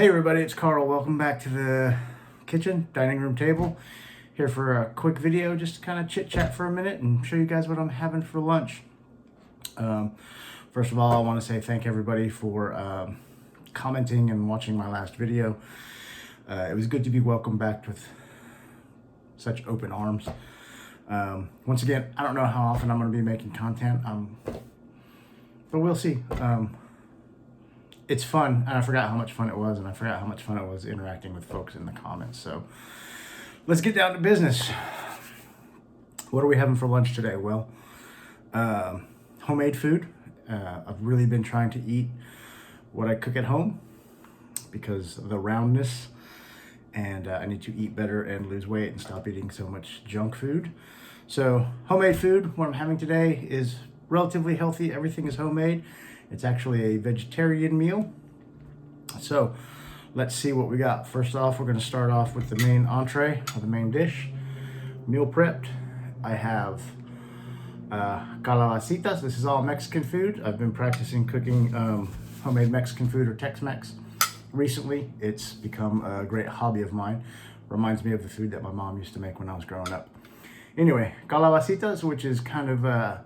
Hey everybody, it's Carl. Welcome back to the kitchen, dining room table. Here for a quick video, just to kind of chit chat for a minute and show you guys what I'm having for lunch. First of all, I want to say thank everybody for commenting and watching my last video. It was good to be welcomed back with such open arms. Once again, I don't know how often I'm going to be making content, but we'll see. It's fun, and I forgot how much fun it was, and I forgot how much fun it was interacting with folks in the comments. So let's get down to business. What are we having for lunch today? Well, homemade food. I've really been trying to eat what I cook at home because of the roundness, and I need to eat better and lose weight and stop eating so much junk food. So homemade food, what I'm having today is relatively healthy. Everything is homemade. It's actually a vegetarian meal. So let's see what we got. First off, we're gonna start off with the main entree, or the main dish. Meal prepped. I have calabacitas. This is all Mexican food. I've been practicing cooking homemade Mexican food, or Tex-Mex, recently. It's become a great hobby of mine. Reminds me of the food that my mom used to make when I was growing up. Anyway, calabacitas, which is kind of a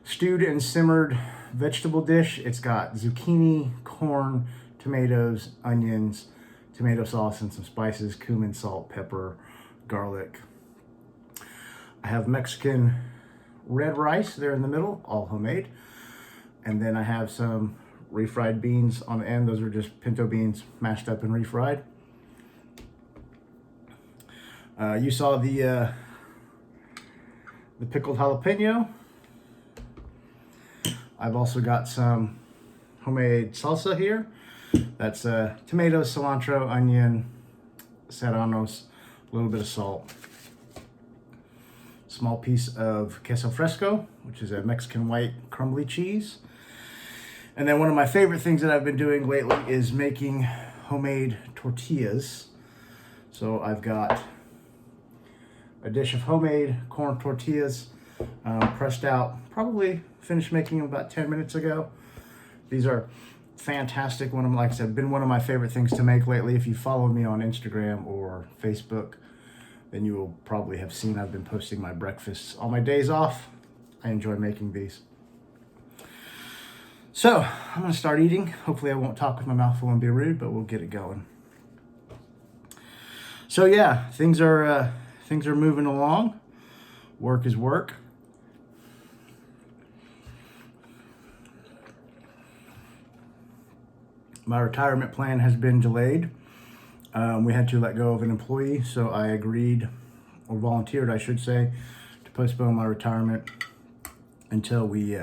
stewed and simmered vegetable dish. It's got zucchini, corn, tomatoes, onions, tomato sauce, and some spices: cumin, salt, pepper, garlic. I have Mexican red rice there in the middle, all homemade. And then I have some refried beans on the end. Those are just pinto beans mashed up and refried. You saw the pickled jalapeno. I've also got some homemade salsa here. That's tomatoes, cilantro, onion, serranos, a little bit of salt. Small piece of queso fresco, which is a Mexican white crumbly cheese. And then one of my favorite things that I've been doing lately is making homemade tortillas. So I've got a dish of homemade corn tortillas, pressed out, probably finished making them about 10 minutes ago. These are fantastic. Like I said, been one of my favorite things to make lately. If you follow me on Instagram or Facebook, then you will probably have seen I've been posting my breakfasts on my days off. I enjoy making these. So I'm gonna start eating. Hopefully I won't talk with my mouth full and be rude, but we'll get it going. So yeah, things are moving along. Work is work. My retirement plan has been delayed. We had to let go of an employee, so I agreed, or volunteered, I should say, to postpone my retirement until we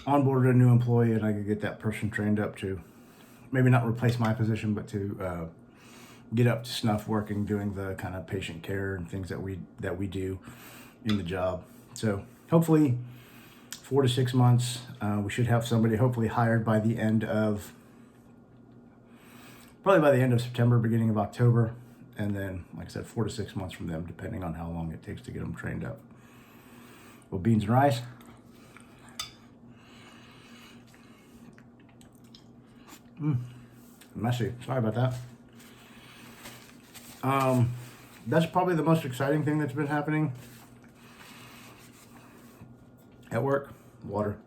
onboarded a new employee and I could get that person trained up to maybe not replace my position, but to get up to snuff working, doing the kind of patient care and things that we do in the job. So hopefully 4 to 6 months, we should have somebody hopefully hired by the end of September, beginning of October. And then, like I said, 4 to 6 months from them, depending on how long it takes to get them trained up. Well, beans and rice. Messy. Sorry about that. That's probably the most exciting thing that's been happening at work. Water.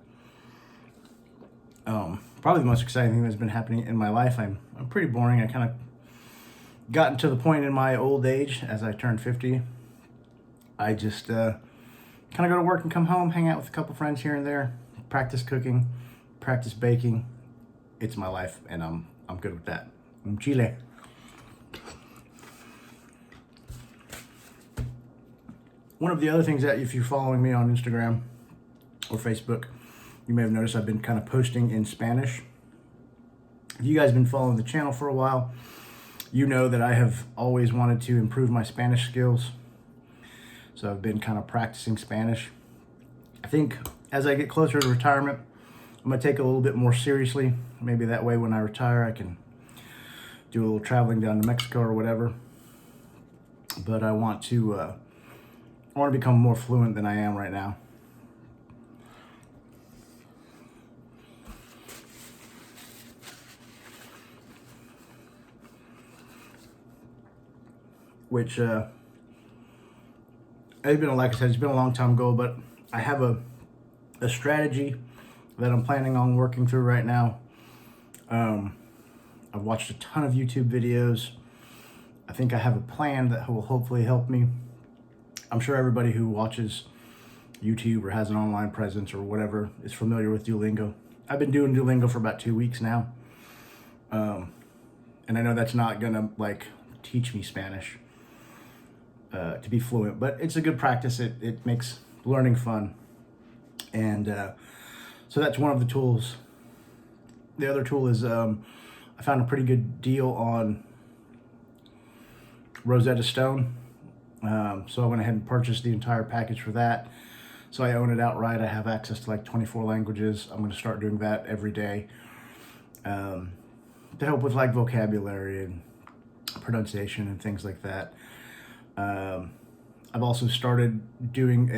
Probably the most exciting thing that's been happening in my life. I'm pretty boring. I kind of gotten to the point in my old age, as I turned 50. I just kind of go to work and come home, hang out with a couple friends here and there, practice cooking, practice baking. It's my life, and I'm good with that. I'm Chile. One of the other things that, if you're following me on Instagram or Facebook, you may have noticed I've been kind of posting in Spanish. If you guys have been following the channel for a while, you know that I have always wanted to improve my Spanish skills. So I've been kind of practicing Spanish. I think as I get closer to retirement, I'm gonna take it a little bit more seriously. Maybe that way when I retire, I can do a little traveling down to Mexico or whatever. But I want to become more fluent than I am right now. which it's been, like I said, it's been a long time goal, but I have a strategy that I'm planning on working through right now. I've watched a ton of YouTube videos. I think I have a plan that will hopefully help me. I'm sure everybody who watches YouTube or has an online presence or whatever is familiar with Duolingo. I've been doing Duolingo for about 2 weeks now. And I know that's not gonna like teach me Spanish to be fluent, but it's a good practice. It makes learning fun. And so that's one of the tools. The other tool is I found a pretty good deal on Rosetta Stone. So I went ahead and purchased the entire package for that. So I own it outright. I have access to like 24 languages. I'm going to start doing that every day to help with like vocabulary and pronunciation and things like that. I've also started doing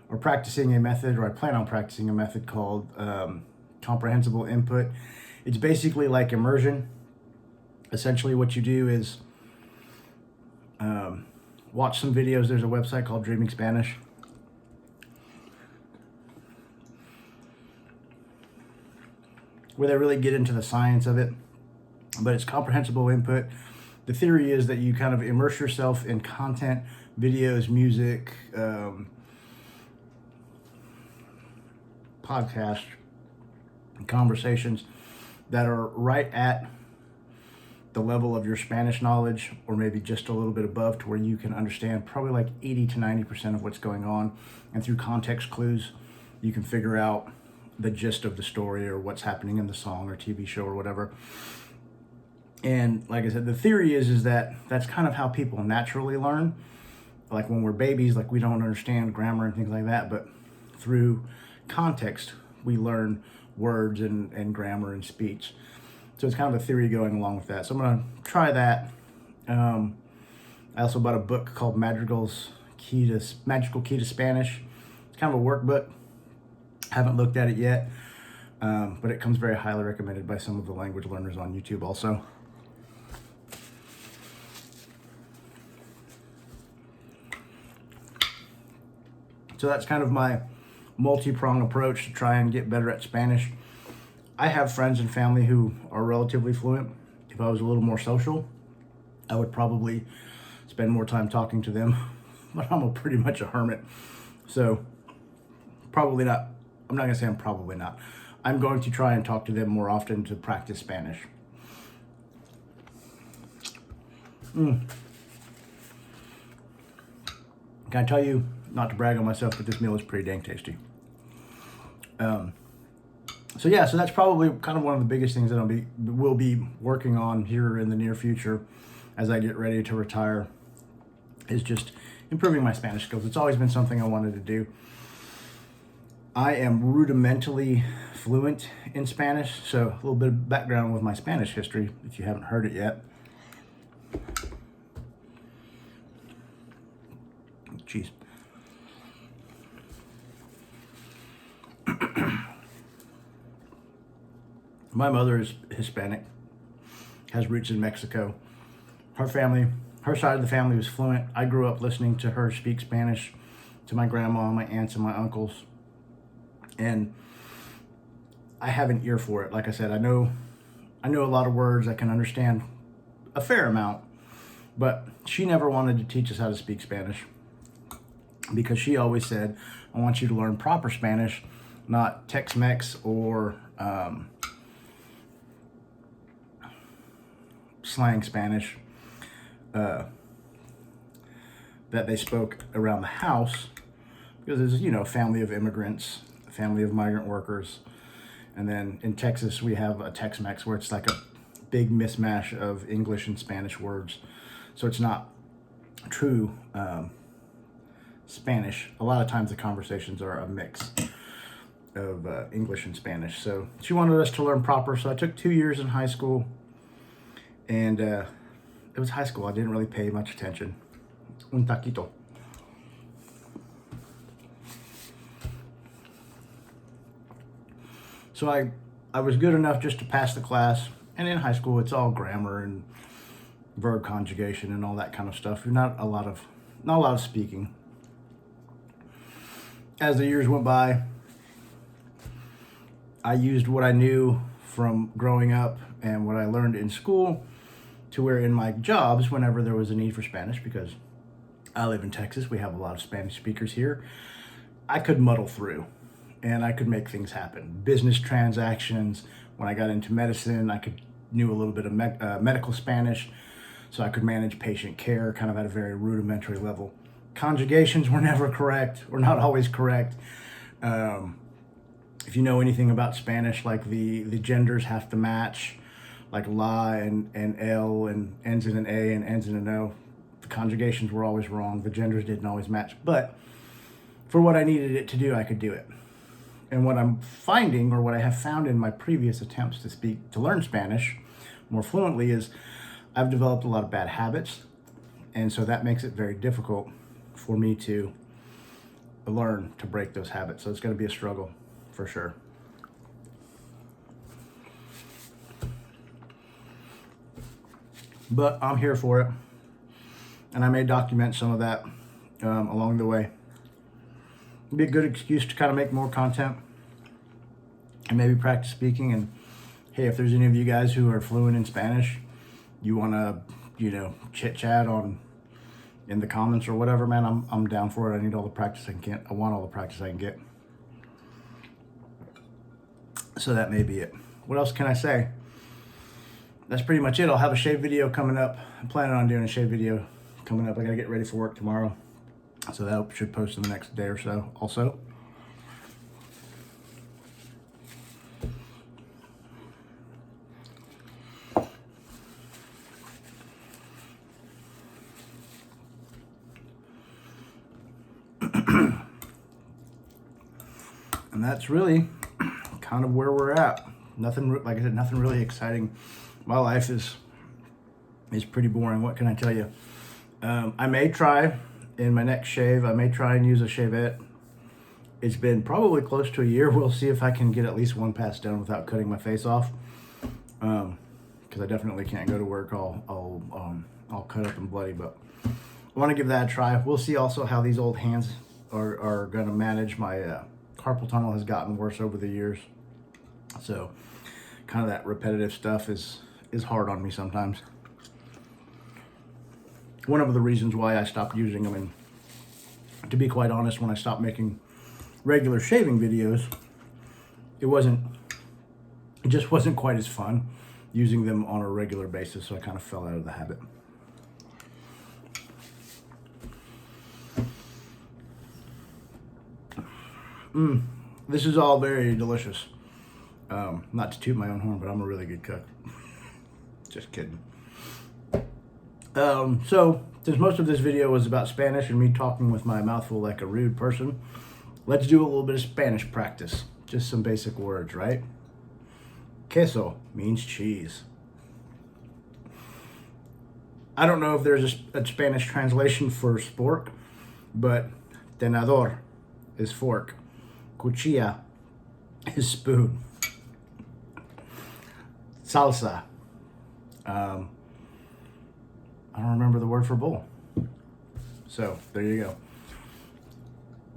or practicing a method, or I plan on practicing a method called comprehensible input. It's basically like immersion. Essentially what you do is watch some videos. There's a website called Dreaming Spanish. Where they really get into the science of it. But it's comprehensible input. The theory is that you kind of immerse yourself in content, videos, music, podcasts, conversations that are right at the level of your Spanish knowledge, or maybe just a little bit above, to where you can understand probably like 80 to 90% of what's going on. And through context clues, you can figure out the gist of the story or what's happening in the song or TV show or whatever. And like I said, the theory is that that's kind of how people naturally learn. Like when we're babies, like we don't understand grammar and things like that, but through context, we learn words and grammar and speech. So it's kind of a theory going along with that. So I'm going to try that. I also bought a book called Magical Key to Spanish. It's kind of a workbook. Haven't looked at it yet, but it comes very highly recommended by some of the language learners on YouTube also. So that's kind of my multi-pronged approach to try and get better at Spanish. I have friends and family who are relatively fluent. If I was a little more social, I would probably spend more time talking to them, but I'm pretty much a hermit. So probably not. I'm not gonna say I'm probably not. I'm going to try and talk to them more often to practice Spanish. Can I tell you, not to brag on myself, but this meal is pretty dang tasty. So that's probably kind of one of the biggest things that will be working on here in the near future as I get ready to retire, is just improving my Spanish skills. It's always been something I wanted to do. I am rudimentally fluent in Spanish, so a little bit of background with my Spanish history, if you haven't heard it yet. Jeez. My mother is Hispanic, has roots in Mexico. Her side of the family was fluent. I grew up listening to her speak Spanish to my grandma, my aunts, and my uncles. And I have an ear for it. Like I said, I know a lot of words. I can understand a fair amount, but she never wanted to teach us how to speak Spanish, because she always said, I want you to learn proper Spanish, not Tex-Mex or slang Spanish that they spoke around the house, because there's a family of immigrants, a family of migrant workers, and then in Texas we have a Tex-Mex where it's like a big mismatch of English and Spanish words, so it's not true Spanish. A lot of times the conversations are a mix of English and Spanish. So she wanted us to learn proper, so I took 2 years in high school, and it was high school. I didn't really pay much attention. Un taquito. So I was good enough just to pass the class, and in high school it's all grammar and verb conjugation and all that kind of stuff. Not a lot of speaking. As the years went by, I used what I knew from growing up and what I learned in school to where in my jobs, whenever there was a need for Spanish, because I live in Texas, we have a lot of Spanish speakers here, I could muddle through and I could make things happen. Business transactions, when I got into medicine, knew a little bit of medical Spanish, so I could manage patient care kind of at a very rudimentary level. Conjugations were never correct, or not always correct. If you know anything about Spanish, like the genders have to match, like la and el, and ends in an A and ends in an O. The conjugations were always wrong. The genders didn't always match. But for what I needed it to do, I could do it. And what I'm finding, or what I have found in my previous attempts to learn Spanish more fluently, is I've developed a lot of bad habits. And so that makes it very difficult for me to learn to break those habits. So it's going to be a struggle for sure. But I'm here for it. And I may document some of that along the way. It'd be a good excuse to kind of make more content and maybe practice speaking. And hey, if there's any of you guys who are fluent in Spanish, you want to, chit chat in the comments or whatever, man, I'm down for it. I need all the practice I can get. I want all the practice I can get. So that may be it. What else can I say? That's pretty much it. I'll have a shave video coming up. I'm planning on doing a shave video coming up. I gotta get ready for work tomorrow. So that should post in the next day or so also. And that's really kind of where we're at. Nothing, like I said, nothing really exciting. My life is pretty boring. What can I tell you? I may try in my next shave. I may try and use a shavette. It's been probably close to a year. We'll see if I can get at least one pass done without cutting my face off. Because I definitely can't go to work all cut up and bloody. But I want to give that a try. We'll see also how these old hands are going to manage. My carpal tunnel has gotten worse over the years. So kind of that repetitive stuff is hard on me sometimes. One of the reasons why I stopped using them, and to be quite honest, when I stopped making regular shaving videos, it just wasn't quite as fun using them on a regular basis, so I kind of fell out of the habit. This is all very delicious. Not to toot my own horn, but I'm a really good cook. Just kidding. So, since most of this video was about Spanish and me talking with my mouth full like a rude person, let's do a little bit of Spanish practice. Just some basic words, right? Queso means cheese. I don't know if there's a Spanish translation for spork, but tenedor is fork. Cuchilla is spoon. Salsa. I don't remember the word for bowl. So, there you go.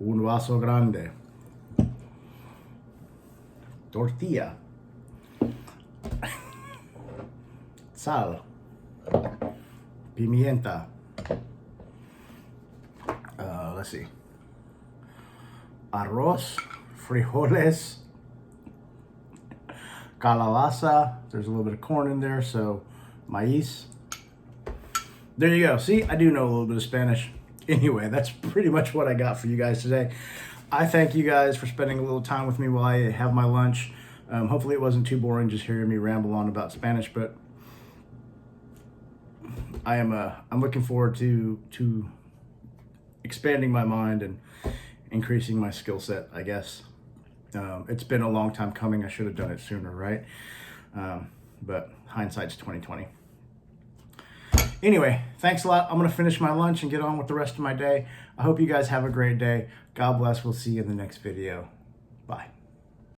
Un vaso grande. Tortilla. Sal. Pimienta. Let's see. Arroz. Frijoles. Calabaza. There's a little bit of corn in there, so maíz. There you go. See, I do know a little bit of Spanish. Anyway, that's pretty much what I got for you guys today. I thank you guys for spending a little time with me while I have my lunch. Hopefully it wasn't too boring just hearing me ramble on about Spanish, but I'm looking forward to expanding my mind and increasing my skill set, I guess. It's been a long time coming. I should have done it sooner, right? But hindsight's 2020. Anyway, thanks a lot. I'm going to finish my lunch and get on with the rest of my day. I hope you guys have a great day. God bless. We'll see you in the next video.